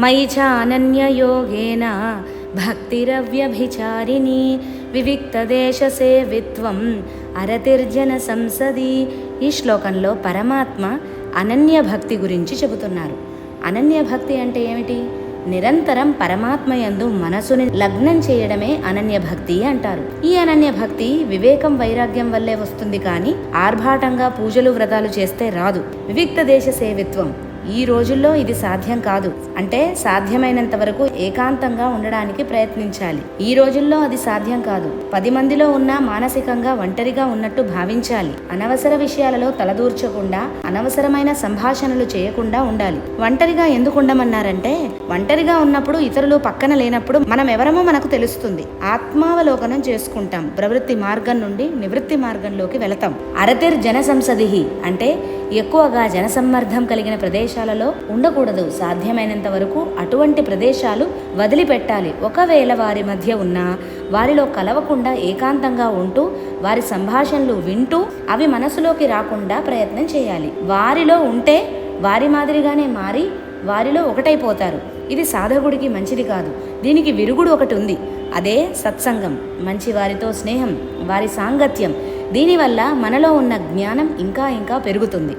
మయి చానన్యయోగేన భక్తిరవ్యభిచారిణి వివిక్తదేశసేవిత్వం అరతిర్జన సంసది. ఈ శ్లోకంలో పరమాత్మ అనన్య భక్తి గురించి చెబుతున్నారు. అనన్య భక్తి అంటే ఏమిటి? నిరంతరం పరమాత్మయందు మనసుని లగ్నం చేయడమే అనన్య భక్తి అంటారు. ఈ అనన్య భక్తి వివేకం వైరాగ్యం వల్లే వస్తుంది, కానీ ఆర్భాటంగా పూజలు వ్రతాలు చేస్తే రాదు. వివిక్త దేశ సేవిత్వం ఈ రోజుల్లో ఇది సాధ్యం కాదు. అంటే సాధ్యమైనంత వరకు ఏకాంతంగా ఉండడానికి ప్రయత్నించాలి. ఈ రోజుల్లో అది సాధ్యం కాదు. 10 మందిలో ఉన్నా మానసికంగా ఒంటరిగా ఉన్నట్టు భావించాలి. అనవసర విషయాలలో తలదూర్చకుండా, అనవసరమైన సంభాషణలు చేయకుండా ఉండాలి. ఒంటరిగా ఎందుకు ఉండమన్నారంటే, ఒంటరిగా ఉన్నప్పుడు ఇతరులు పక్కన లేనప్పుడు మనం ఎవరమో మనకు తెలుస్తుంది. ఆత్మావలోకనం చేసుకుంటాం. ప్రవృత్తి మార్గం నుండి నివృత్తి మార్గంలోకి వెళతాం. అరతిర్ జన సంసదిహి అంటే ఎక్కువగా జనసమ్మర్దం కలిగిన ప్రదేశాలలో ఉండకూడదు. సాధ్యమైనంత వరకు అటువంటి ప్రదేశాలు వదిలిపెట్టాలి. ఒకవేళ వారి మధ్య ఉన్నా వారిలో కలవకుండా ఏకాంతంగా ఉంటూ వారి సంభాషణలు వింటూ అవి మనసులోకి రాకుండా ప్రయత్నం చేయాలి. వారిలో ఉంటే వారి మాదిరిగానే మారి వారిలో ఒకటైపోతారు. ఇది సాధకుడికి మంచిది కాదు. దీనికి విరుగుడు ఒకటి ఉంది. అదే సత్సంగం, మంచి వారితో స్నేహం, వారి సాంగత్యం. దీనివల్ల మనలో ఉన్న జ్ఞానం ఇంకా ఇంకా పెరుగుతుంది.